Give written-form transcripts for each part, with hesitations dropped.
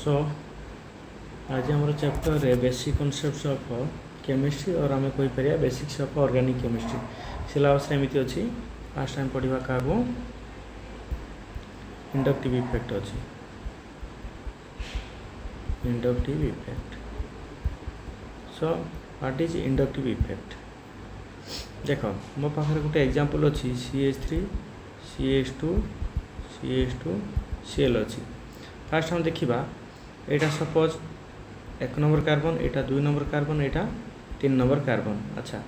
सो आज आम चैप्टर रे बेसिक कॉन्सेप्ट्स ऑफ केमिस्ट्री और आम कहीपर basics of organic chemistry syllabus एमती अच्छी फास्ट टाइम पढ़ा क्या इंडक्टिव इफेक्ट अच्छी inductive effect. So what is inductive effect देख मो पाखे गोटे एग्जांपल अच्छी CH3 CH2 CH2 Cl अच्छी। फास्ट हम देखा यहाँ सपोज 1 नंबर कार्बन यहाँ 2 नंबर कार्बन यहाँ 3 नंबर कार्बन। अच्छा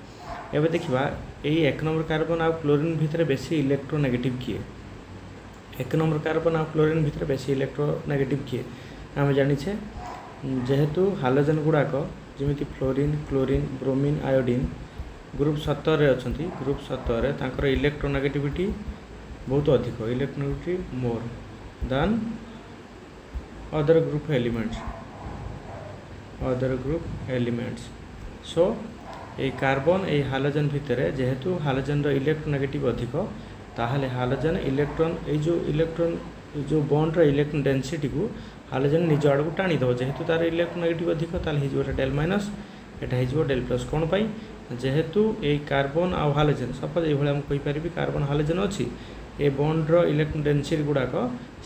एवं देखा यही 1 नंबर कार्बन आ क्लोरीन भितर बेसी इलेक्ट्रोनेगेटिव किए 1 नंबर कार्बन आ क्लोरीन भितर बेसी इलेक्ट्रोनेगेटिव किए आम जाचे जेहेतु हालोजेन गुड़ाक जमी fluorine chlorine bromine iodine group 17 अच्छा ग्रुप 17 तांकर इलेक्ट्रोनेगेटिविटी बहुत अधिक electronegativity more than other group elements सो ये कार्बन ये हालोजेन भितर जेहेतु हालोजेन इलेक्ट्रोनेगेटिव अधिक ताहले हालोजेन इलेक्ट्रॉन जो बॉन्ड इलेक्ट्रॉन डेंसिटी को हालोजेन निज आड़ को टाणीदेव जेहेतु तार इलेक्ट्रोनेगेटिव अधिक ताल डेल माइनस एटा हो डेल प्लस कौन पाई जेहेतु ये कार्बन आ हालोजेन सपोज ये भाई कहीपर कार्बन हालोजेन अच्छी ए बॉन्ड्र इलेक्ट्रॉन डेंसिटी गुड़ाक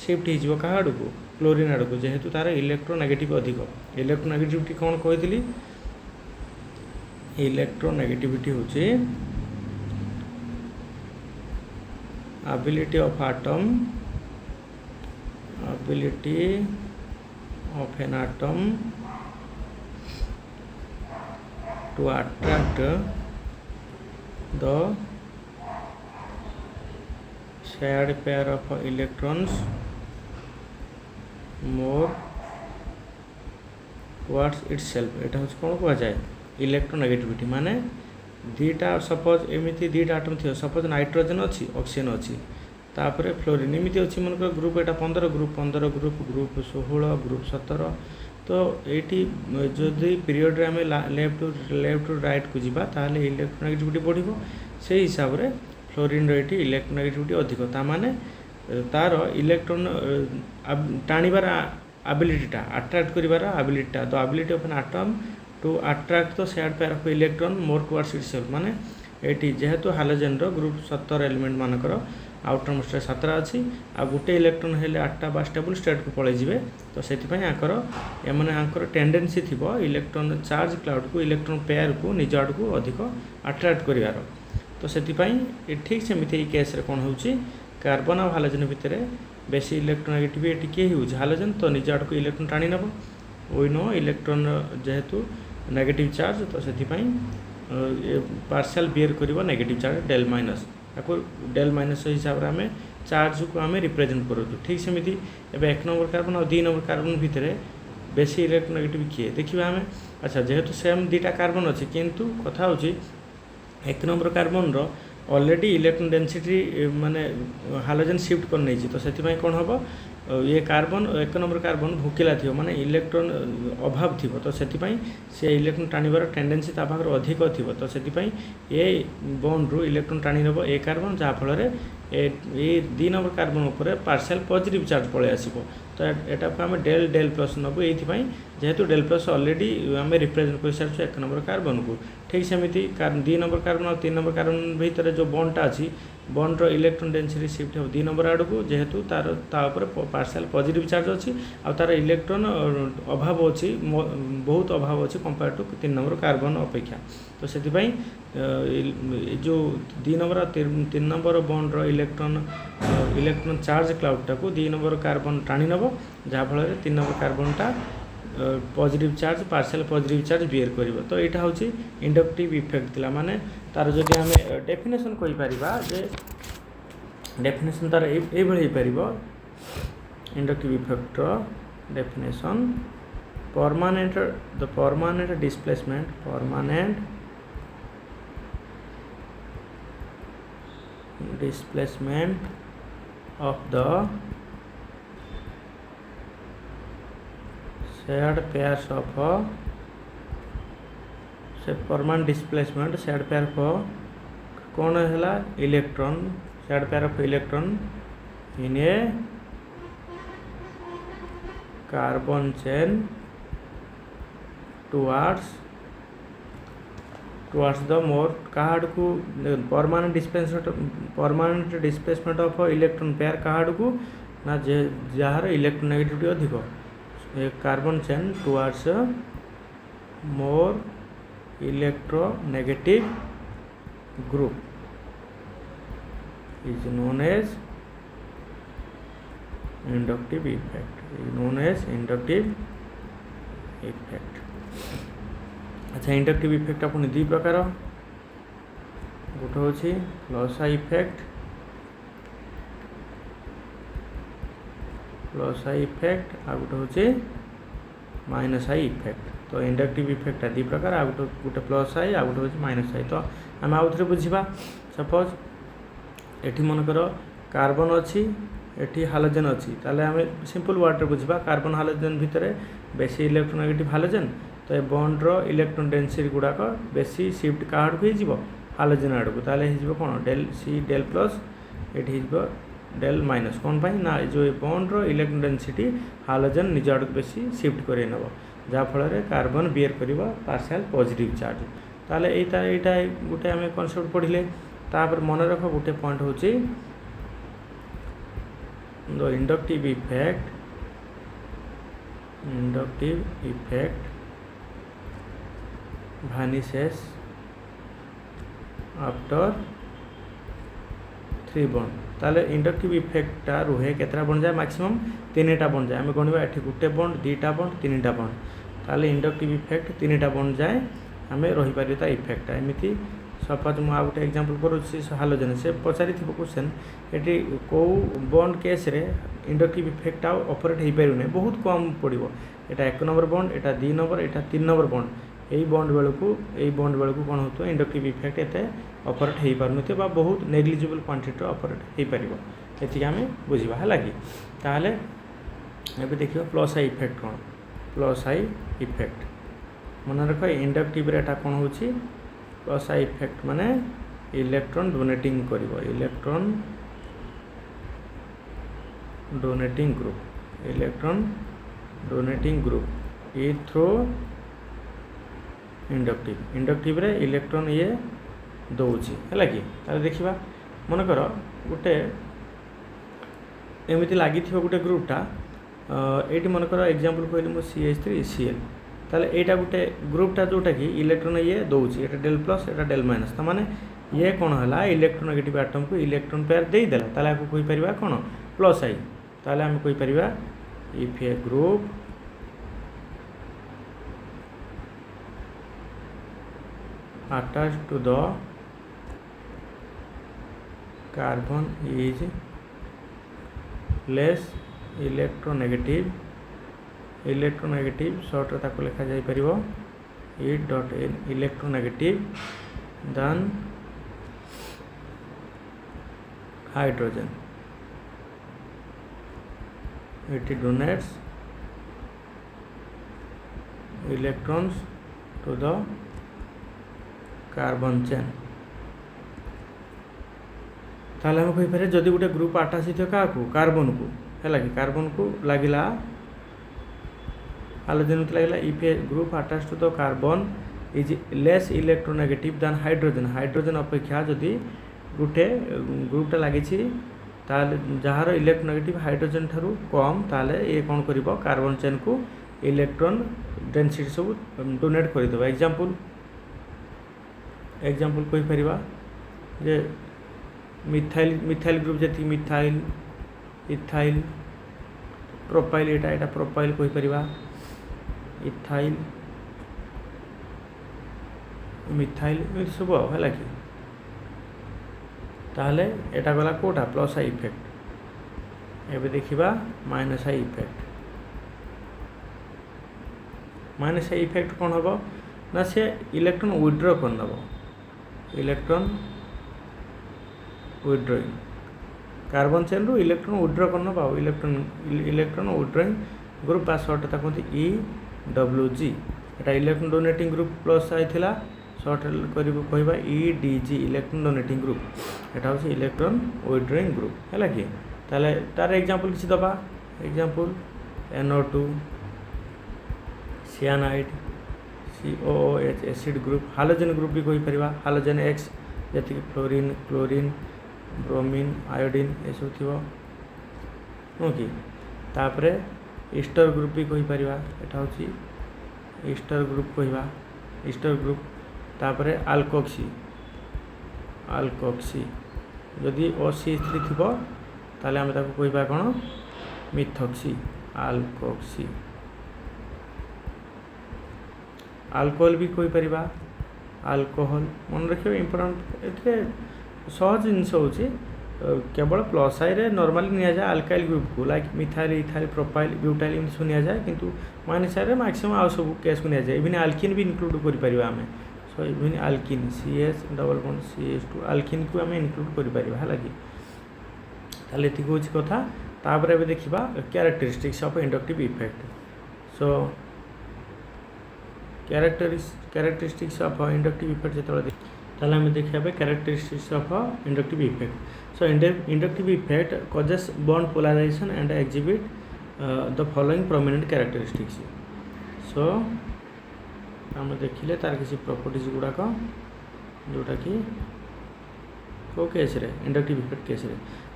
शिफ्ट हो क्या आड़ को क्लोरीन आड़ को जेहेतु तार इलेक्ट्रोनेगेटिव अधिक इलेक्ट्रोनेगेटिविटी कौन कही इलेक्ट्रोनेगेटिविटी होची ability of an atom to attract the shared pair of electrons more towards itself एटा हूँ कौन कह जाए इलेक्ट्रोनेगेटिविटी माने दीटा सपोज एमती दीटा आटम थी सपोज नाइट्रोजेन अच्छी ऑक्सीजन अच्छी तापर फ्लोरीन एमती अच्छी मन ग्रुप एटा 15 ग्रुप 16 ग्रुप 17 तो ये जदि पीरियड आम लेफ्ट टू राइट को जीवा ताहले इलेक्ट्रोनेगेटिविटी बढ़िबो से हिसाब से फ्लोरीन ये इलेक्ट्रोनेगेटिविटी अधिक ताने तार इलेक्ट्रॉन टाणीबार एबिलिटीटा अट्राक्ट करिबार एबिलिटीटा the ability of an atom to attract the shared pair of electron more towards itself माने एटी जेहेतु हालोजेन ग्रुप 17 एलिमेंट मानकर आउटर मोस्ट 17 अच्छी आ गोटे इलेक्ट्रॉन हेले 8टा बा स्टेबल स्टेट को पलि जाए तो से एमने आंकर टेंडेंसी थी इलेक्ट्रॉन चार्ज क्लाउड को इलेक्ट्रॉन पेयर को निज आड़ को अधिक अट्राक्ट करिवार तो से ठीक सेमती केस रे कौन होची कार्बन और हालोजेन भितर बेसी इलेक्ट्रोनेगेटिव किए यूज हालोजेन तो निज आड़ को इलेक्ट्रॉन टाणी नब वी नो इलेक्ट्रॉन जेहेतु नेगेटिव चार्ज तो से पार्शियल बियर कर नेगेटिव चार्ज डेल माइनस आपको डेल माइनस हिसाब से आम चार्ज को आम रिप्रेजेंट करूँ ठीक सेमती एवं 1 नंबर कार्बन और 2 नंबर कार्बन भितर बेसी इलेक्ट्रोनेगेटिव किए देखिए आम अच्छा जेहेतु सेम 2टा कार्बन अच्छे किंतु कथा होची 1 number carbon already electron density माने हालोजेन शिफ्ट कर नहीं तो से कौन हम ये कार्बन 1 नंबर कार्बन भूकिला थी माने इलेक्ट्रॉन अभाव थी तो से इलेक्ट्रॉन टाणीबार टेंडेंसी ता पाखर अधिक थी तो से ये बॉन्ड रु इलेक्ट्रॉन टाणी नब ए कार्बन जहाँफल ये 2 नंबर कार्बन उपर पार्शियल पॉजिटिव चार्ज पलि आसो तो यहाँ को आम डेल डेल प्लस नबू ये जेहेतु डेल प्लस ऑलरेडी आम रिप्रेजेंट कर सारी 1 नंबर कार्बन को ठीक सेमती 2 नंबर कार्बन और 3 नंबर कार्बन भितर जो बॉन्डटा अच्छी बॉन्ड इलेक्ट्रॉन डेंसिटी शिफ्ट हो 2 नंबर आड़ को जेहेतु तार पार्शियल पॉजिटिव चार्ज अच्छी आ तार इलेक्ट्रॉन अभाव अच्छी बहुत अभाव अच्छी कंपेयर टू 3 नंबर कार्बन अपेक्षा तो से जो 2 नंबर और 3 नंबर बॉन्ड इलेक्ट्रॉन चार्ज क्लाउडटा को 2 नंबर कार्बन टाणी नब जहाँफल 3 नंबर कार्बनटा positive charge partial positive charge bear कर तो यहाँ हूँ इंडक्टिव इफेक्ट थिला माने तार जदि आम डेफिनेशन कहि परिबा जे डेफिनेशन तार ए भଳି हो परिबो inductive effect definition the permanent displacement of the shared pairs of permanent displacement shared pair of कौन है electron shared pair of electron in a carbon chain towards the more काहाड़ को permanent displacement of electron pair काहाड़ को ना जार electronegativity अधिक carbon chain towards more electronegative group is known as inductive effect. अच्छा इंडक्टिव इफेक्ट अपनी दुई प्रकार गोटे हूँ प्लस आई इफेक्ट आ गोटे हूँ माइनस आई इफेक्ट। तो इंडक्टिव इफेक्ट दुई प्रकार आ गोटे प्लस आई आ गोटे हूँ माइनस आई। तो आम आउ थे बुझा सपोज एठी मनकर कार्बन अच्छी एठी हालोजेन अच्छी ताले आम सिंपल वर्ड रे बुझा कार्बन हालोजेन भितर बेसी इलेक्ट्रोनेगेटिव हालोजेन तो ये बॉन्ड्र इलेक्ट्रॉन डेंसिटी गुड़ाक बेसी शिफ्ट काड़ को हो हालोजेन आड़ को ताले हो कौन डेल सी डेल प्लस ये डेल माइनस कौन पाई ना जो बॉन्ड्र इलेक्ट्रॉन डेंसिटी हालोजेन निज आड़ को बेसी शिफ्ट कर नब जहाँफल कार्बन बियर कर पार्शियल पॉजिटिव चार्ज। ताले एटा गोटे आम कॉन्सेप्ट पढ़ले तापर मन रख गोटे पॉइंट हूँ the inductive effect vanishes after 3 bond. ताले इंडक्टिव इफेक्टा रुहे केतरा बन जाए मैक्सिमम 3टा बन जाए आम गणवा ये गोटे बॉन्ड 2टा बॉन्ड 3टा बॉन्ड ताले इंडक्टिव इफेक्ट 3टा बॉन्ड जाए आम रहीपर इफेक्टा एमती सपोज मुझे गोटे एग्जांपल करुँची हालोजेन से पचारि क्वेश्चन ये कौ बॉन्ड केस रे इंडक्टिव इफेक्ट ऑपरेट हो पारे बहुत कम पड़ो यहाँ 1 नंबर बॉन्ड यहाँ 2 नंबर यहाँ 3 नंबर बॉन्ड यही बॉन्ड बेलू कौन हो इंडक्टिव इफेक्ट एत ऑपरेट हो पार बहुत नेग्लिजिबल क्वांटिटी ऑपरेट हो पार ये आम बुझा है कि ताहले ये देखिए प्लस आई इफेक्ट कौन प्लस आई इफेक्ट मन रख इंडक्टिव रेटा कौन हो प्लस आई इफेक्ट माने इलेक्ट्रॉन डोनेटिंग करिवो इलेक्ट्रॉन डोनेटिंग ग्रुप ई थ्रू इंडक्टिव रे इलेक्ट्रॉन ये दौची है कि देखा मनकर गोटे एमती लगी गोटे ग्रुपटा ये मनकर एग्जांपल कहली मो CH3Cl ताले एटा गोटे ग्रुपटा जोटा कि इलेक्ट्रॉन ये दौची एटा del plus iota del minus तो माने ये कौन है इलेक्ट्रोनेगेटिव एटम को इलेक्ट्रॉन पेयर देदेला ताले आपको कहि परिबा कौन प्लस आई ताले हम कहि परिबा if a group attached to the carbon is less electronegative short ताको लिखा जाई परिबो E dot N electronegative than hydrogen it donates electrons to the carbon chain ताले हम कहि पारे जदि गोटे ग्रुप अटैच थी क्या कार्बन को है कि कार्बन को लगिला हालोजेन लगिला if a group attach to the carbon is less electronegative than hydrogen अपेक्षा जदि गोटे ग्रुपटा लगी जार इलेक्ट्रोनेगेटिव हाइड्रोजन ठारू कम ताले ये कौन कर कार्बन चेन को इलेक्ट्रॉन डेंसिटी सब डोनेट करदेव एग्जांपल कहि परिबा जे मिथाइल ग्रुप जति मिथाइल इथाइल प्रोपाइल एटा प्रोपाइल कहि परिबा इथाइल मिथाइल सब है कि ताहले एटा गला कोटा प्लस आई इफेक्ट एबे देखिबा माइनस आई इफेक्ट कौन हम ना से इलेक्ट्रॉन विड्रॉ कर नब इलेक्ट्रॉन विड्रॉइंग कार्बन चेन रु इलेक्ट्रॉन विड्रॉ कर नब इलेक्ट्रॉन विड्रॉइंग ग्रुप बा सर्ट कहते EWG एटा इलेक्ट्रॉन डोनेटिंग ग्रुप प्लस आई थिला सर्ट कहवा EDG इलेक्ट्रॉन डोनेटिंग ग्रुप एटा हूँ इलेक्ट्रॉन विड्रॉइंग ग्रुप है कि तार एग्जांपल किसी दबा example NO2 cyanide COOH acid group halogen group भी कही परिबा हालोजेन X जति फ्लोरीन क्लोरीन ब्रोमीन आयोडीन ए सब थिबो ओके तापरे ईस्टर ग्रुप भी कही परिबा एटा होची ईस्टर ग्रुप कहिबा ईस्टर ग्रुप तापरे अल्कोक्सी जदि OCH3 थिबो ताले हम ताको कहिबा कोन मिथॉक्सी अल्कोक्सी अल्कोहल भी कही परिबा अल्कोहल मन रखियो इंपोर्टेंट एथे सहज जिनस होची केवल प्लस आई रे नॉर्मली निया जाए अल्काइल ग्रुप को like methyl ethyl propyl butyl इन सुनिया जाए किंतु माइनस आई रे मैक्सिमम आ सब केस को निया जाए इवन अल्किन भी इंक्लूड करि परिबा हमें so even alkene CH double bond CH2 alkene को हमें इंक्लूड करि परिबा हला कि ताले ठीक होची कथा तापर एबे देखिबा characteristics of inductive effect so characteristics of inductive effect जेतले ताले हम देखिबा characteristics of inductive effect so inductive effect causes bond polarization and exhibit the following prominent characteristics so हम देखिले तार किसी प्रॉपर्टीज गुड़ाक जोटा कि को केस रे इंडक्टिव इफेक्ट केस रे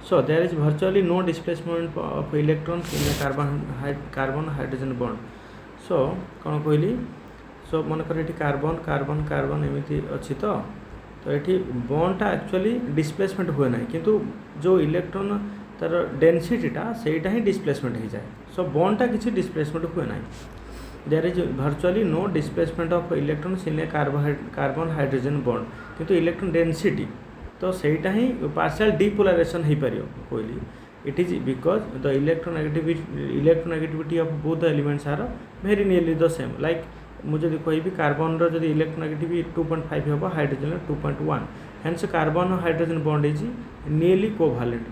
so there is virtually no displacement of electrons in carbon hydrogen bond so कौन कहली सो मनकर ये कार्बन कार्बन कार्बन एमती अच्छी तो ये बॉन्डटा एक्चुअली डिस्प्लेसमेंट हुए ना किंतु जो इलेक्ट्रॉन तार डेनसीटीटा सेटा ही डिस्प्लेसमेंट हो जाए सो बॉन्डटा किसी डिस्प्लेसमेंट हुए ना there is virtually no displacement of electrons in a carbon hydrogen bond किंतु इलेक्ट्रॉन डेनसीटी तो सेटा ही पार्शियल डिपोलराइजेशन हो पार कहली it is because the electronegativity of both the elements are very nearly the same like मुझे कहि carbon रो इलेक्ट्रोनेगेटिविटी 2.5 हम hydrogen 2.1 hence carbon hydrogen bond is nearly covalent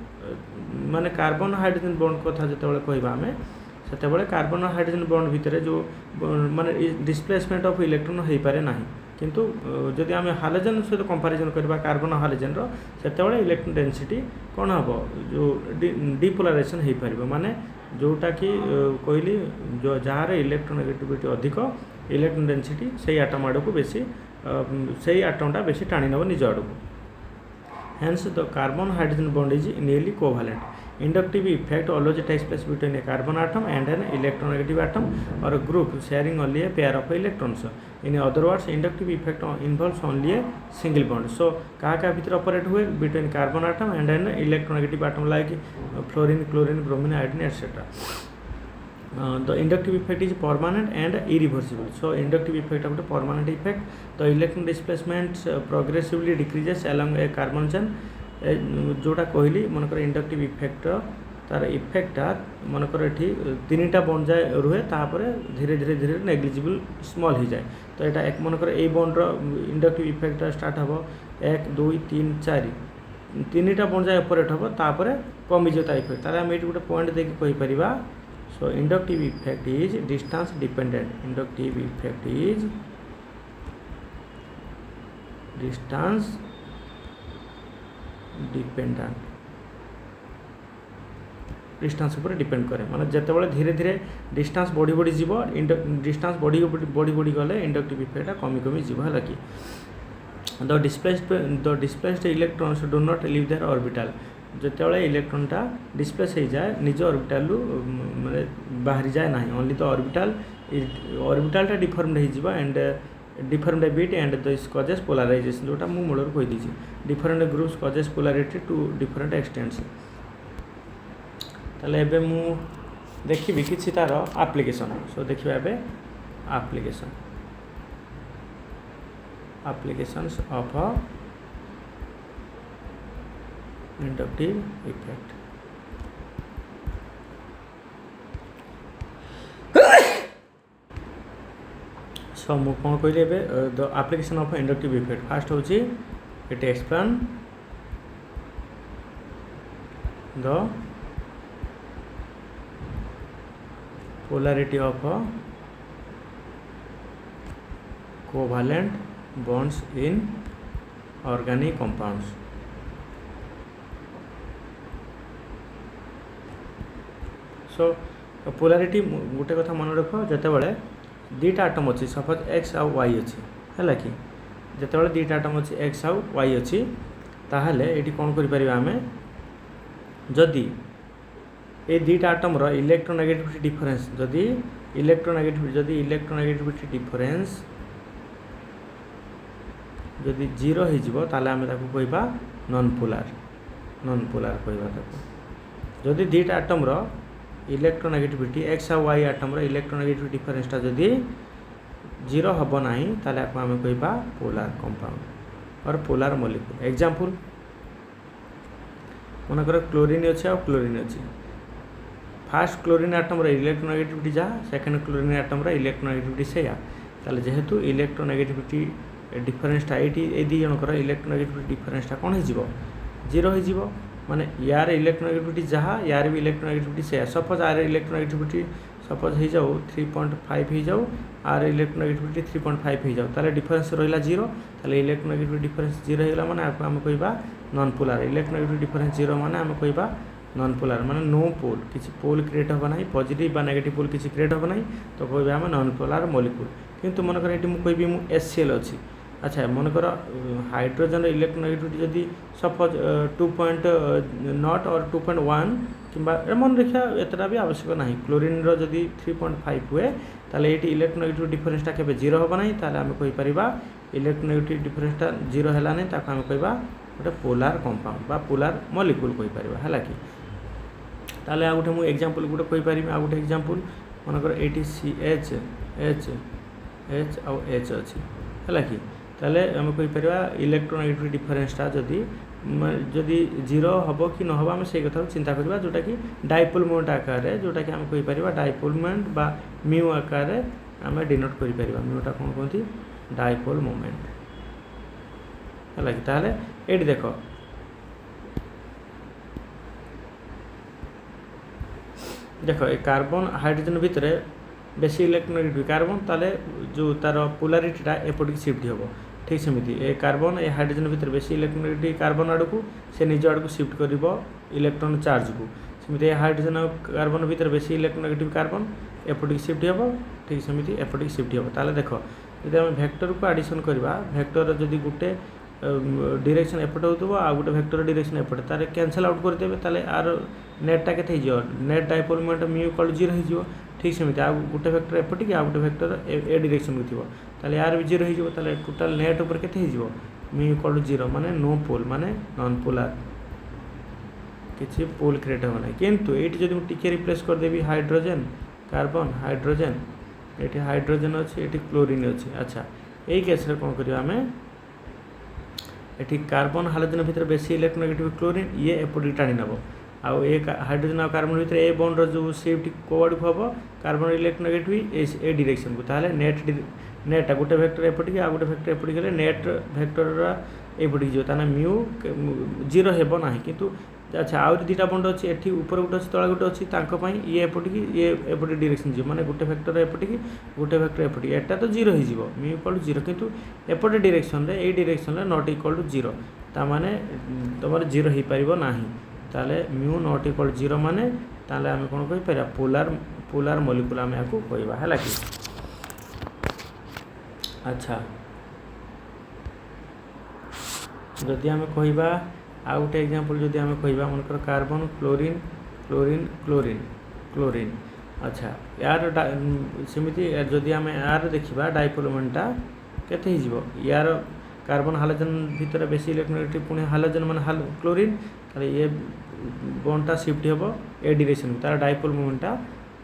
माने कार्बन हाइड्रोजन बॉन्ड कथा जो कहवा आम से कार्बन हाइड्रोजन बॉन्ड भितर जो माने डिस्प्लेसमेंट ऑफ इलेक्ट्रॉन हो पारे ना किंतु जदि आम हालोजेन सहित कंपैरिजन करबा कार्बन हालोजेन रो सेतेबेले इलेक्ट्रॉन डेंसिटी कौन हम जो डिपोलराइजेशन हो पार माने जोटा कि कहली जो जार इलेक्ट्रोनेगेटिविटी अधिक इलेक्ट्रॉन डेंसिटी से आटम आड़ को बेसी से आटमटा बेसी टाणी नब निज आड़ को hence the carbon hydrogen bond is nearly covalent inductive effect always takes place between a carbon atom and an electronegative atom or group sharing only a pair of electrons in other words inductive effect involves only a single bond so क्या भितर operate हुए between carbon atom and an electronegative atom like fluorine chlorine bromine iodine etcetera the inductive effect is permanent and irreversible so inductive effect of the permanent effect the electron displacement progressively decreases along a carbon chain जोटा कहली मनकर inductive effect तार इफेक्टा मनकर ये 3टा bond जाए रुहे तापर धीरे धीरे धीरे negligible small हो जाए तो यहाँ एक मनकर a bond inductive effect start हम 1 2 3 4 3टा बॉन्ड जाए ऑपरेट हम तापर कमी जाता इफेक्ट तार आम ये गोटे पॉइंट देखिए कहीपर so inductive effect is distance dependent inductive effect is distance dependent distance ऊपर डिपेंड करे माने जेतेबेले धीरे धीरे डिस्टेंस बढ़ी बढ़ी जीव डिस्टेंस बढ़ी बढ़ी गले इंडक्टिव इफेक्ट कमी कमी जीव है कि the displaced electrons do not leave their orbital जितेबाला इलेक्ट्रॉनटा डिस्प्लेस हो जाए निज ऑर्बिटल माने बाहरी जाए ना ओनली द ऑर्बिटलटा डिफॉर्म्ड हो and different bit and this causes polarization जोटा मु मूल कही दीजिए different groups causes polarity to different extents ताले एबे मु देखिबी किछि तार एप्लीकेशन सो देखिबा एबे applications of inductive effect so मु कौन कहली एबे the application of inductive effect first होची it explain the polarity of covalent bonds in organic compounds. So polarity गोटे कथा मन रख जितेबाला दुईटा आटम अच्छी सपोज एक्स आउ वाई अच्छी है कि जितेबाला दुईटा आटम अच्छी एक्स आउ वाई अच्छी ताहले ये कौन कर आम जदि ये दुईटा आटम्र इलेक्ट्रोनेगेटिविटी डिफरेंस जदि इलेक्ट्रोनेगेटिविटी डिफरेंस जदि जीरो हो आम कहवा नॉन पोलार कहवा जदि दुईटा आटम्र इलेक्ट्रोनेगेटिविटी एक्स आउ वाई आटम्र इलेक्ट्रोनेगेटिविटी डिफरेंसटा जदि जीरो हम ना ताले आम कहवा पोलार कंपाउंड और पोलार मॉलिक्यूल। एग्जांपल मनकर क्लोरीन अच्छे आ क्लोरीन अच्छी फास्ट क्लोरीन आटम्र इलेक्ट्रोनेगेटिविटी जहाँ सेकेंड क्लोरीन आटम्र इलेक्ट्रोनेगेटिविटी से ताले जेहेतु इलेक्ट्रोनेगेटिविटी डिफरेंसटा ये दी जनकर इलेक्ट्रोनेगेटिविटी डिफरेंसटा कौन हो जीरो हो माने यार इलेक्ट्रोनेगेटिविटी जहाँ यार भी इलेक्ट्रोनेगेटिविटी से सपोज आर इलेक्ट्रोनेगेटिविटी सपोज हो जाऊ 3.5 हो जाऊ आर इलेक्ट्रोनेगेटिविटी 3.5 हो जाऊ ताले डिफरेंस रहा जीरो ताले इलेक्ट्रोनेगेटिविटी डिफरेंस जीरो होगा माने आम कहवा non polar electronegativity difference zero माने आम कहवा नॉन पोलार माने नो पोल किसी पोल क्रिएट होगा ना पॉजिटिव बा नेगेटिव पोल किसी क्रिएट होगा ना तो कहबे आम नॉन पोलार मॉलिक्यूल। किंतु मनकर ये मुझे कहबी मु HCl अच्छी अच्छा मनकर हाइड्रोजन इलेक्ट्रोनेगेटिविटी जदि सपोज 2.0 और 2.1 कि मन रखा एतटा भी आवश्यक ना क्लोरीन जदि 3.5 हुए ताले ये इलेक्ट्रोनेगेटिविटी डिफरेंसटा केबे जीरो होगा ना ताले आम कहीपर इलेक्ट्रोनेगेटिविटी डिफरेंसटा जीरो है ना ताको आम कहवा गोटे पोलार कंपाउंड बा पोलार मॉलिक्यूल कहीपर है कि ताले आ गोटे मुझे एग्जांपल गोटे कहीपर आ गोटे एग्जांपल मनकर ये CH H H आउ H अच्छी है कि ताले आम कहीपर इलेक्ट्रोनेगेटिविटी डिफरेंसटा जदि जीरो हम कि न हम से कथा चिंता करवा जोटा कि डाइपोल मोमेंट आकार जोटा कि आम कहीपर डाइपोल मोमेंट बा म्यू आकार आम डिनोट कर म्यूटा कौन कहती डाइपोल मोमेंट है कि ताले ये देख देख कार्बन हाइड्रोजन भितर बेसी इलेक्ट्रोनेगेटिव कार्बन ताले जो तार पोलारिटीटा एपटिक शिफ्ट हो ठीक सेमती ए कार्बन ए हाइड्रोजन भितर बेसी इलेक्ट्रोनेगेटिव कार्बन आड़ को से निज आड़ को शिफ्ट कर इलेक्ट्रॉन चार्ज को सेमती हाइड्रोजन और कार्बन भितर बेसी इलेक्ट्रोनेगेटिव कार्बन एपटिक शिफ्ट हो ठीक सेमती एपटिक शिफ्ट हो ताले देख जब आम भेक्टर को एडिशन करवा भेक्टर जदि गोटे डायरेक्शन एपटे हो आ गोटे भेक्टर डायरेक्शन एपटे तारे कैंसल आउट करदे ताले आर नेटटा केते हो net dipole moment mu equal zero हो ठीक सेमती आ गोटे भेक्टर एपटे कि आ गोटे भेक्टर ए डायरेक्शन को थी ताले यार भी जीरो हो ताले टोटल नेट ऊपर केते हो म्यू इक्वल जीरो माने नो पोल माने नॉन पोलार किसी पोल क्रिएट हो ना किंतु ये जब टिके रिप्लेस करदेवी हाइड्रोजन कार्बन हाइड्रोजन ये हाइड्रोजन अच्छे ये क्लोरीन अच्छे अच्छा यही केस कौन कर आम ये कार्बन हाइड्रोजन भितर बेसी इलेक्ट्रोनेगेटिव क्लोरीन ये एपटे टाणी नब आउ ए हाइड्रोजन और कार्बन भितर ए बॉन्डर जो शिफ्ट कोआड़ को हम कार्बन इलेक्ट्रोनेगेटिव ए डायरेक्शन को ताहले नेट गोटे भेक्टर एपटे आ गोटे भेक्टर एपटे गले नेट भेक्टर एपटे जो ताना म्यू जीरो हेब ना किंतु अच्छा आउरी दुईटा बॉन्ड अच्छी एटी ऊपर गोटे अच्छी तला गोटे अच्छी ये एपटे कि ये एपटे डायरेक्शन जी माने गोटे भेक्टर एपटे कि गोटे भेक्टर एपटे एटा तो जीरो हो म्यू इक्वल टू जीरो किंतु एपटे डायरेक्शन रे ए डायरेक्शन रे नॉट इक्वल टू जीरो ता माने तुम जीरो हो पारिबो नाही ताले म्यू नॉट इक्वल जीरो माने ताले आम कौन कहि पारा पोलार मॉलिक्यूल आम याको कहवा है कि अच्छा जदि आम कहवा आ गोटे एग्जांपल जदि आम कहवा मनकर carbon chlorine chlorine chlorine chlorine अच्छा यार सेमती जदि आम यार देखा डाइपोल मोमेंटटा केते हो यार कार्बन हाइड्रोजन भितर बेसी इलेक्ट्रोनेगेटिव पुणी हाइड्रोजन माने क्लोरीन ताले ये बॉन्डटा शिफ्ट हो ए डायरेक्शन तार डाइपोल मोमेंटटा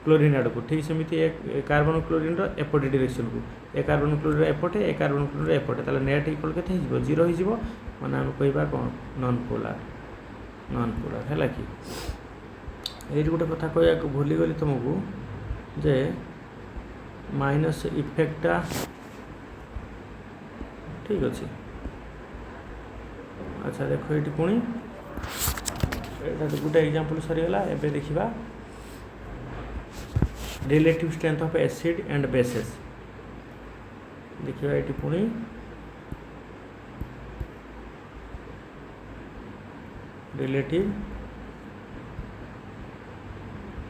क्लोरीन आड़ को ठीक सेमती ए कार्बन क्लोरीन एपटे डायरेक्शन को ए कार्बन क्लोरीन एपटे ए कार्बन क्लोरीन एपटे ताले नेट इक्वल केते हो जीरो हो माने आम कहवा कौन नॉन पोलार है कि ये गोटे कथा कह भूलीगली तुमको जे माइनस इफेक्टा ठीक अच्छे अच्छा देख ये पुणी गोटे एग्जांपल सरीगला एबे देखिबा relative strength of acid and bases देखिबा ये पुणी रिलेटिव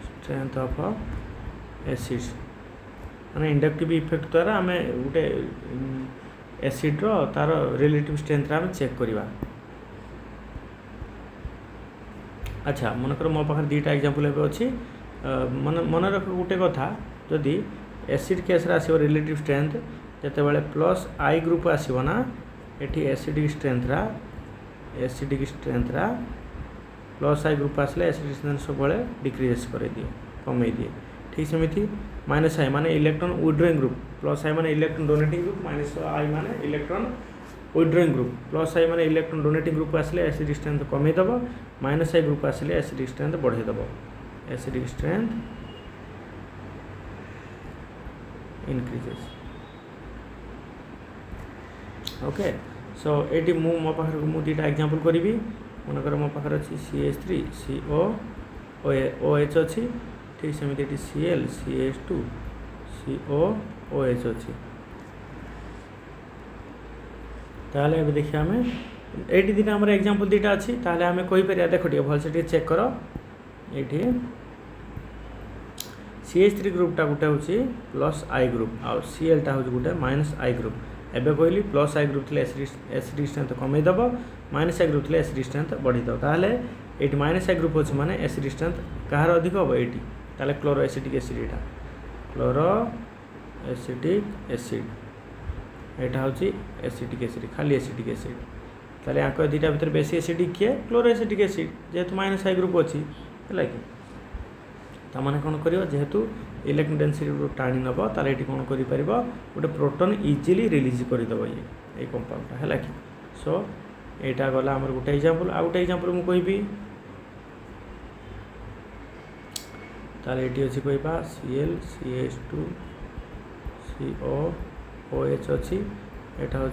स्ट्रेंथ ऑफ एसिड्स माने इंडक्टिव इफेक्ट द्वारा आम गोटे एसिड्र तार रिलेटिव स्ट्रेंथ आम चेक करवा। अच्छा मनकर मो पाखे दुईटा एग्जांपल एवं अच्छी मन मन रख गोटे कथा जदि एसिड केस आसो रिलेटिव स्ट्रेंथ जिते बड़े प्लस आई ग्रुप आसो ना ये एसिडिक स्ट्रेंथ प्लस आई ग्रुप आसले एसिडिक स्ट्रेंथ सब डिक्रीज कर दिए कमे दिए। ठीक सेमती माइनस आई माने इलेक्ट्रॉन विड्रॉइंग ग्रुप प्लस आई माने इलेक्ट्रॉन डोनेटिंग ग्रुप माइनस आई माने इलेक्ट्रॉन विड्रॉइंग ग्रुप प्लस आई माने इलेक्ट्रॉन डोनेटिंग ग्रुप आसले एसिडिक स्ट्रेंथ कमे दब माइनस आई ग्रुप आसले एसिडिक स्ट्रेंथ बढ़े दब acidic strength increases. Okay so ये मो पाखे मु दुटा एग्जांपल करी मनकर मो पाखे अच्छी CH3 CO OH अच्छी ठीक सेमती Cl CH2 CO OH अच्छी। ताहले अब देखिए आम ये दिन आम एग्जांपल दुटा अच्छी ताहले आम कहीपर देख टे भल से चेक कर ये CH3 ग्रुपटा गोटे हूँ प्लस आई ग्रुप आउ Clटा हूँ गोटे माइनस आई ग्रुप एवं कहली प्लस आई ग्रुप एसिडिक स्ट्रेंथ कमेदब माइनस आई ग्रुप एसिडिक स्ट्रेंथ बढ़ीदब ताहले ये माइनस आई ग्रुप अच्छे माने एसिडिक स्ट्रेंथ कहार अधिक हम ये ताहले क्लोरो एसिडिक एसिड यहाँ क्लोरो एसिडिक एसिड यहाँ हूँ एसिडिक एसिड खाली एसिडिक एसिड ताहले आंक दुटा भर बेसी एसिडिक किए क्लोरो एसिडिक एसिड जेहेतु माइनस आई ग्रुप अच्छी है कि ताने कौन कर जेहेतु इलेक्ट्रॉन डेंसिटी टाणी नब तार ये कौन कर गोटे प्रोटॉन इजिली रिलीज करदेव ये कंपाउंडटा है कि सो यहाँ गला आम गोटे एग्जांपल आ गोटे एग्जांपल मुझे कहि ताले ये अच्छी कह Cl CH2 CO OH अच्छी यहाँ हूँ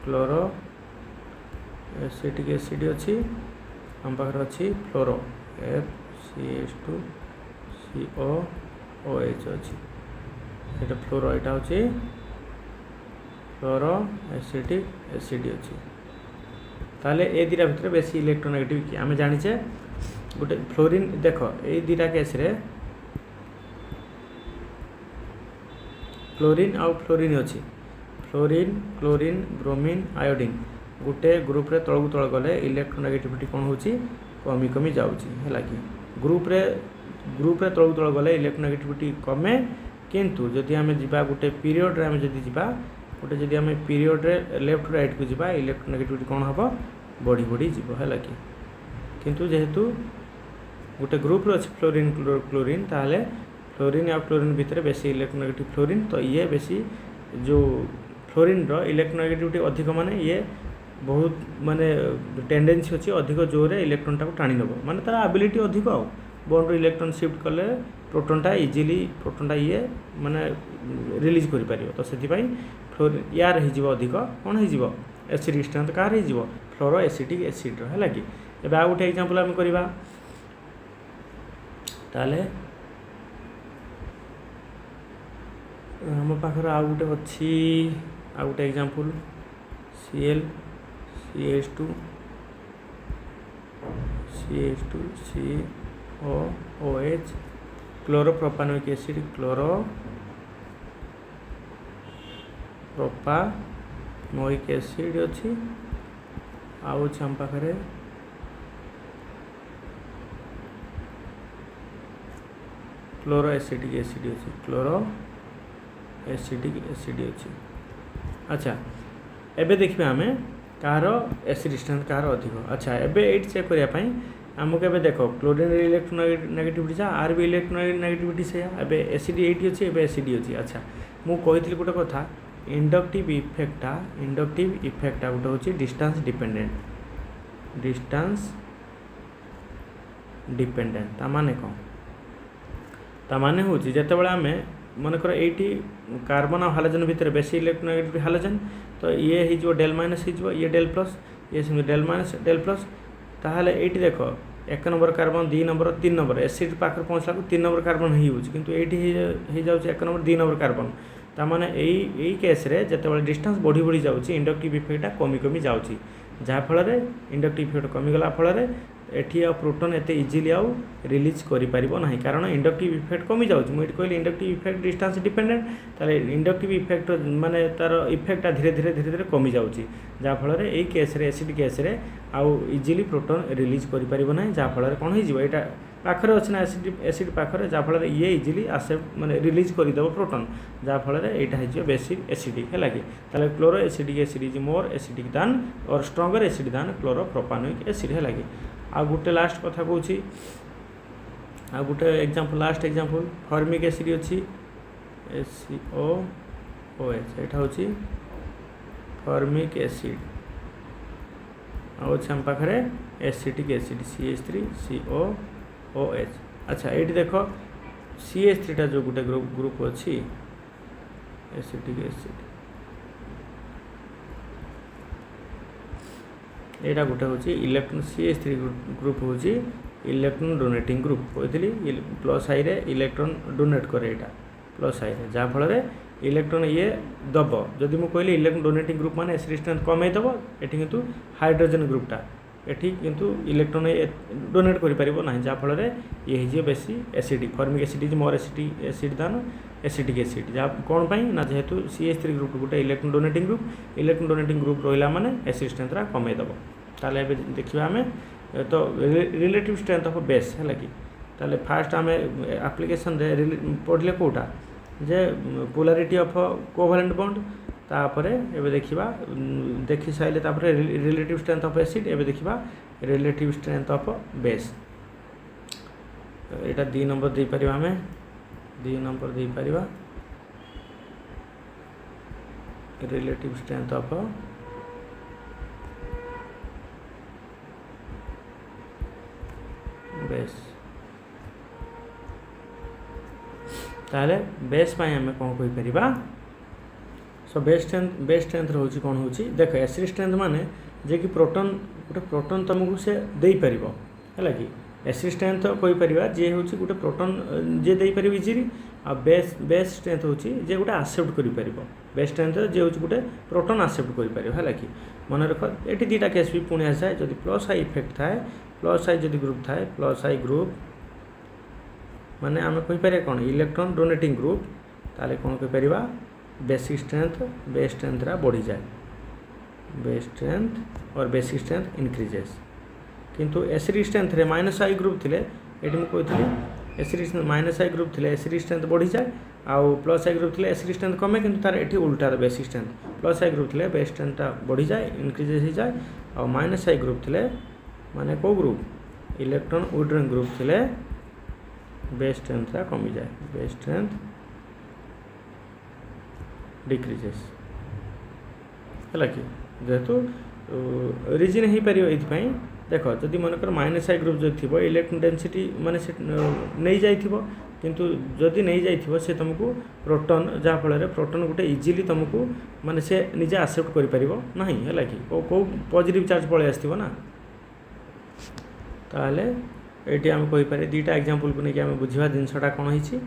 क्लोरो एसिटिक एसिड अच्छी आम पाखे अच्छी फ्लोरो FCH2 CO OH अच्छी ये फ्लोरो यहाँ हूँ फ्लोरो एसिटिक एसिड अच्छी ताले ए दुटा भितर बेसी इलेक्ट्रोनेगेटिव कि आम जाचे गोटे फ्लोरीन देख ये दुटा केस रे फ्लोरीन आउ फ्लोरीन अच्छी फ्लोरीन क्लोरीन ब्रोमीन आयोडीन गोटे ग्रुप रे तलू तल गले इलेक्ट्रोनेगेटिविटी कौन हो कमी कमी जाऊँगी है कि ग्रुप रे तलू तल गले इलेक्ट्रोनेगेटिविटी कमे किंतु जदि आम जा गोटे पीरियड रे आम जदि जा गोटे जदि आम पीरियड रे लेफ्ट राइट को जा इलेक्ट्रोनेगेटिविटी कौन हम बढ़ी बढ़ी जीव है कि किंतु जेहेतु गोटे ग्रुप अच्छे फ्लोरीन क्लोरीन ताहले फ्लोरीन या क्लोरीन भितर बेसी इलेक्ट्रोनेगेटिव फ्लोरीन तो ये बेसी जो फ्लोरीन रो इलेक्ट्रोनेगेटिविटी अधिक माने ये बहुत माने टेंडेंसी अच्छी अधिक जोर इलेक्ट्रॉन टाक टाणी नब माने तार एबिलिटी अधिक आ बॉन्ड इलेक्ट्रॉन शिफ्ट कले प्रोटॉनटा इजिली प्रोटॉनटा ये माने रिलीज कर पारियो तो से फ्लोरीन यार हो अधिक कौन हो एसिडिक स्ट्रेंथ कार हो फ्लोरो एसिडिक एसिड है कि एवं आ गोटे एग्जांपल आम करवा ताले आम पाखर आ गोटे अच्छी आ गोटे example Cl CH2 CO OH chloropropanoic acid chloro propanoic acid अच्छी आम पाखे क्लोरो एसिडिक एसिड अच्छी क्लोरो एसिडिक एसिड अच्छी। अच्छा एबे देखिए आम कार एसिड स्ट्रेंथ कार अधिक। अच्छा एबे एट चेक करने आमको एबे देख क्लोरीन इलेक्ट्रोनेगेटिविटी आर भी इलेक्ट्रोनेगेटिविटी से एबे एसिड एटी अच्छी एबे एसिड अच्छी। अच्छा मु कही गोटे कथा इंडक्टिव इफेक्टा गोटे हूँ डिस्टेंस डिपेंडेंट ताने कौन ताने हूँ जिते बड़े आम मनकर ये कार्बन और हालोजन भितर बेसी इलेक्ट्रोनेगेटिव हालोजन तो ये हो डेल माइनस हो ये डेल प्लस ये डेल माइनस डेल प्लस ताहले ये देख 1 number carbon 2 number 3 number acid पाखे पहुँचला 3 नंबर कार्बन हो किंतु ये जाऊँ 1 नंबर 2 नंबर कार्बन ताने यही केस रे जिते डिस्टेंस बढ़ी बढ़ी जाऊँगी इंडक्टिव इफेक्टा कमी कमी जाऊँगी जहाँफल इंडक्टिव इफेक्ट कमीगला फल एठी आ प्रोटॉन एते इजीली आउ रिलीज करि परिबो नाही कारण इंडक्टिव इफेक्ट कमी जाउछ मु एठी कहली इंडक्टिव इफेक्ट डिस्टेंस डिपेंडेंट ताले इंडक्टिव इफेक्ट माने तार इफेक्ट धीरे धीरे कमी जाउछ जा फल रे ए केस रे एसिड केस रे आउ इजीली प्रोटॉन रिलीज करि परिबो नाही जा फल रे कोन होई जिवो एटा पाखरे अछि ना एसिड पाखरे जा फल रे ये इजीली आसे माने रिलीज करि देबो प्रोटॉन जा फल रे एटा है जिवो बेसी एसिडिक है लागे ताले chloro acetic acid is more acidic then और स्ट्रांगर एसिड देन क्लोरोप्रोपानोइक एसिड है लागे आ गोटे लास्ट कथा कहूँ आ गोटे example last example formic acid अच्छी SCOOH एटा होची फॉर्मिक एसिड आम पाखे एसिटिक एसिड CH3COOH अच्छा ये देख CH3 टा जो गोटे ग्रुप अच्छी एसिटिक एसिड एटा गोटे हूँ इलेक्ट्रॉन CH3 ग्रुप हूँ इलेक्ट्रॉन डोनेटिंग ग्रुप कहती प्लस आई रे इलेक्ट्रॉन डोनेट करे एटा प्लस आई रे जहाँ फल इलेक्ट्रॉन ये दब जदि मुझे कहली इलेक्ट्रॉन डोनेटिंग ग्रुप माने एसिड स्ट्रेंथ कमे दब एठी किंतु हाइड्रोजन ग्रुपटा एठी किंतु इलेक्ट्रॉन डोनेट करि परिबो नाही जहाँ फल ये हिजे बेसी acidic formic acid is more acid दान एसिडिक एसिड जहाँ कौन पाई ना जेहेतु CH3 ग्रुप गोटे इलेक्ट्रॉन डोनेटिंग ग्रुप रहिला माने एसिड स्ट्रेंथ रा कमे दब ताले एबे देखिबा हमें तो रिलेटिव स्ट्रेंथ ऑफ बेस है कि ताले फास्ट आम एप्लिकेशन रे पढ़ले कोटा जे पोलारिटी ऑफ कोवैलेंट बॉन्ड तापरे एबे देखिबा देखि साइले तापरे रिलेटिव स्ट्रेंथ ऑफ एसिड एबे देखिबा relative strength of base Etah 2 number दे परिबा हमें 2 नंबर दे परिबा रिलेटिव स्ट्रेंथ ऑफ बेस ताले बेस पाई हमें कौन कहि परिबा सो बेस स्ट्रेंथ रोची कौन होची देख एसिड स्ट्रेंथ माने जे कि प्रोटॉन गोटे प्रोटॉन तुमको से दे परिबो हैला कि एसिड स्ट्रेंथ कहि परिबा जे होची गोटे प्रोटॉन जे दे परिबो इजीली आ बेस स्ट्रेंथ होची जे गोटे एक्सेप्ट करि परिबो बेस स्ट्रेंथ जे होची गोटे प्रोटॉन एक्सेप्ट करि परिबो हैला कि मन रख एटी दीटा केस भी पुणी आसाए जदि प्लस आई इफेक्ट थाए प्लस आई जदि ग्रुप थाए प्लस आई ग्रुप माने आम कहीपर कौन इलेक्ट्रॉन डोनेटिंग ग्रुप ताले कौन कहीपर बेसिक स्ट्रेंथ रा बढ़ी जाए बेस स्ट्रेंथ और बेसिक स्ट्रेंथ इनक्रीजेस किंतु एसिड स्ट्रेंथ रे माइनस आई ग्रुप थिले एटी मु कहथि एसिड माइनस आई ग्रुप थिले एसिड स्ट्रेंथ बढ़ी जाए आउ प्लस आई ग्रुप थिले एसिड स्ट्रेंथ कमे किंतु तार एटी उल्टा बेसिक स्ट्रेंथ प्लस आई ग्रुप थिले बेस स्ट्रेंथ बढ़ी जाए इनक्रीजेस हो जाए और माइनस आई ग्रुप थिले माने को ग्रुप इलेक्ट्रॉन विड्रॉइंग ग्रुप थिले बेस स्ट्रेंथ कमी जाए बेस स्ट्रेंथ डिक्रीजेस है कि जेहेतु रिजन हो पार ये देख जदि मनकर माइनस आई ग्रुप जो थी इलेक्ट्रॉन डेंसिटी माने नहीं जाइए किंतु जदि नहीं जाइए से तुमको प्रोटॉन जहाँ फल प्रोटॉन गोटे इजीली तुमको माने से निजे एक्सेप्ट कर पार ना है कि कौ पॉजिटिव चार्ज पलि आसो ना ताहले ये आम कहीपर दुईटा एग्जांपल को लेकिन आम बुझा जिनसा कौन हो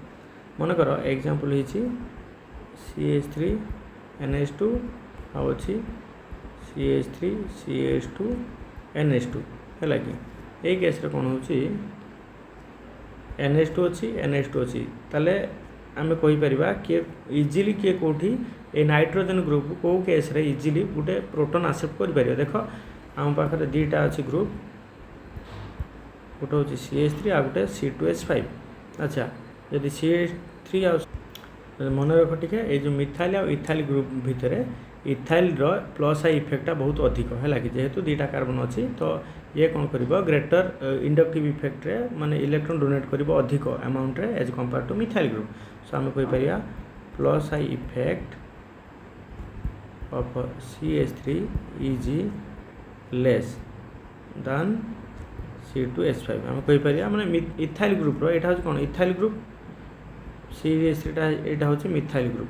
मनकर एग्जांपल हो CH3 NH2 आउ अच्छी CH3 CH2 NH2 है कि यही केस कौन हो NH2 अच्छी NH2 अच्छी ताले आम कहीपर किए इजीली किए कौटी ए नाइट्रोजन ग्रुप कौ केस रे इजीली गोटे प्रोटॉन एक्सेप्ट कर पार देख आम पाखे दुईटा अच्छी ग्रुप गोटे हूँ CH3 आ गोटे C2H5 अच्छा जदि CH3 आ मन रख टे ये जो मिथाइल आ इथाइल ग्रुप भितर इथाइल प्लस आई इफेक्टा बहुत अधिक है कि जेहेतु दुईटा कार्बन अच्छी तो ये कौन कर ग्रेटर इंडक्टिव इफेक्ट रे माने इलेक्ट्रॉन डोनेट कर अधिक अमाउंट रे as compare to methyl group so आम कहीपर plus I effect of CH3 is less than C2H5 आम कहीपर माने इथाइल ग्रुप रो कौन इथाइल ग्रुप CH3 यहाँ हूँ मिथाइल ग्रुप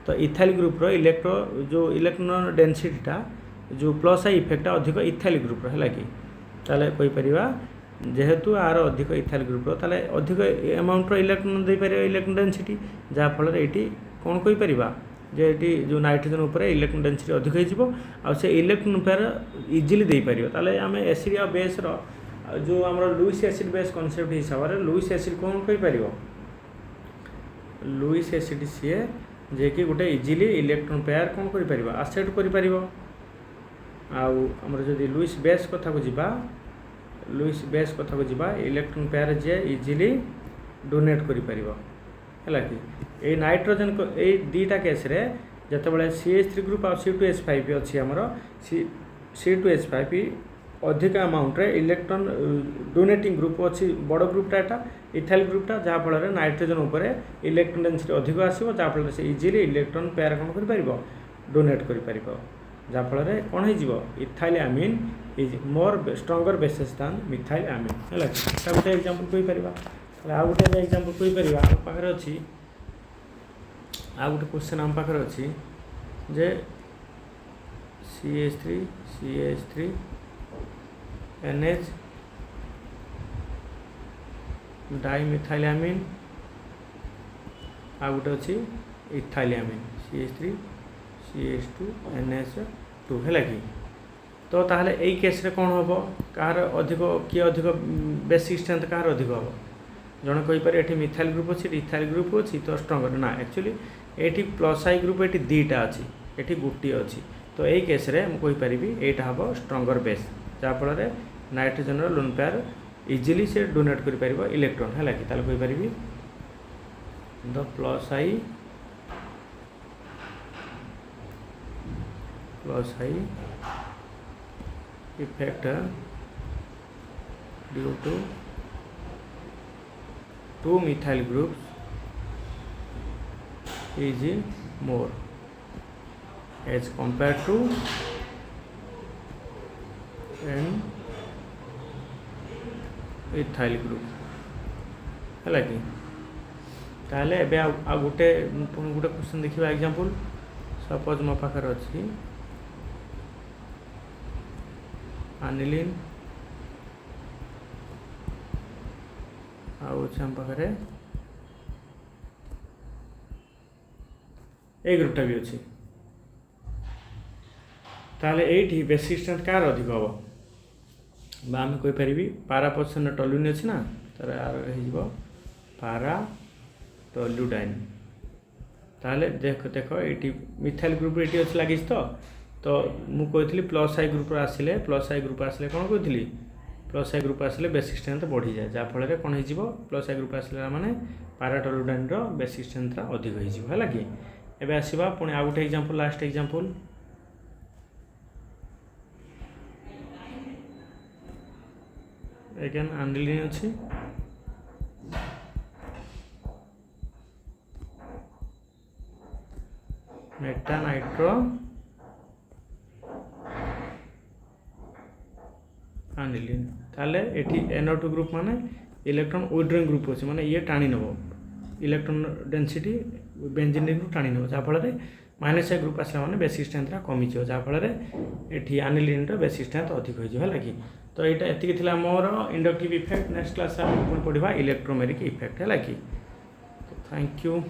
तो इथाइल ग्रुप रो जो इलेक्ट्रॉन डेंसिटीटा जो प्लस आई इफेक्टा अधिक इथाइल ग्रुप है कि ताले कहीपर जेहेतु आर अधिक इथाइल ग्रुप रो ताले अधिक अमाउंट रो इलेक्ट्रॉन दे पारे इलेक्ट्रॉन डेंसिटी जहाँ फल ये कौन कहीपर जे ये जो नाइट्रोजन उपर इलेक्ट्रॉन डेंसिटी अधिक हो इलेक्ट्रॉन पेयर इजिली दे पार ताले आम एसिड आ बेस जो आम लुईस एसिड बेस कनसेप्ट हिसाब से लुईस एसिड कौन कहीपर लुईस एसिड सी जे कि गोटे इजिली इलेक्ट्रॉन पेयर कौन कर आसेप्ट कर आमर जदि लुईस बेस कथा को जीवा लुईस बेस कथा को जीवा इलेक्ट्रॉन पेयर जे इजिली डोनेट कर कि ये नाइट्रोजन को ये दीटा केस रे जितेबाला CH3 ग्रुप आ C2H5 अच्छी आमर C2H5 अधिक अमाउंट रे इलेक्ट्रॉन डोनेटिंग ग्रुप अच्छी बड़ ग्रुपटा एटा इथाइल ग्रुपटा जहाँफल नाइट्रोजन उपर इलेक्ट्रॉन डेंसिटी अधिक आसो जहाँफल से इजिली इलेक्ट्रॉन पेयर कौन कर डोनेट कर जहाँफल कौन हो ethyl amine is more stronger basis than methyl amine है गोटे एग्जांपल कहीपर आ गोटे एग्जांपल कहीपर आम पाखे अच्छी आ गोटे क्वेश्चन आम पाखे अच्छी जे CH3 NH डाइमिथाइलामीन आ गोटे अच्छी इथाइलामीन CH3 CH2 NH2 है कि तो ताहले यही केस रे कौन हम कहार अधिक किए अधिक बेसिक स्ट्रेंथ कहार अधिक हम जड़े कहीपर ये मिथाइल ग्रुप अच्छी इथाइल ग्रुप अच्छी तो स्ट्रंगर ना एक्चुअली ये प्लस आई ग्रुप ये दीटा अच्छी ये गोटे अच्छी तो यही केस रे मुझे यहाँ हम स्ट्रंगर बेस जहाँफल नाइट्रोजन लोन पेयर इजिली से डोनेट कर इलेक्ट्रॉन है कि कहीपर the plus I effect due to two methyl groups is more as compared to an ethyl group है कि ताले एबे आ गोटे गोटे क्वेश्चन देखिबा एग्जांपल सपोज मो पाखर अछि अनिलीन आम पाखे ए ग्रुपटा भी अच्छी ताले ये बेसिक स्ट्रेंथ कार अधिक हम आम कहीपर पारा पर्सन टल्यून अच्छी ना तार हो पारा टल्यूडाइन ताले देख ये मिथाइल ग्रुप ये अच्छी लगी तो मुझे प्लस आई ग्रुप आसिले प्लस आई ग्रुप आसिले कौन कही प्लस आई ग्रुप आसिले बेसिक स्ट्रेंथ बढ़ी जाए जहाँफल कौन हो प्लस आई ग्रुप आसिले माने पाराटोलुडाइन बेसिक स्ट्रेंथ अधिक है कि एबे आसीबा पुणी आ गोटे एग्जांपल लास्ट एग्जांपल एगेन आनिलीन अच्छी मेटा नाइट्रो आनिलीन ताले एठी NO2 ग्रुप माने इलेक्ट्रॉन विथड्रॉइंग ग्रुप अच्छे माने ये टाणी नब इलेक्ट्रॉन डेंसिटी बेंजीन ग्रुप टाणी नब जहाँफल माइनस ए ग्रुप आसला माने बेसिक स्ट्रेंथ कमी जहाँफल ये आनिलीन बेसिक स्ट्रेंथ अधिक हो कि तो यहाँ एति मोर इंडक्टिव इफेक्ट नेक्स्ट क्लास पुणी पढ़ा इलेक्ट्रोमेरिक इफेक्ट है कि थैंक यू।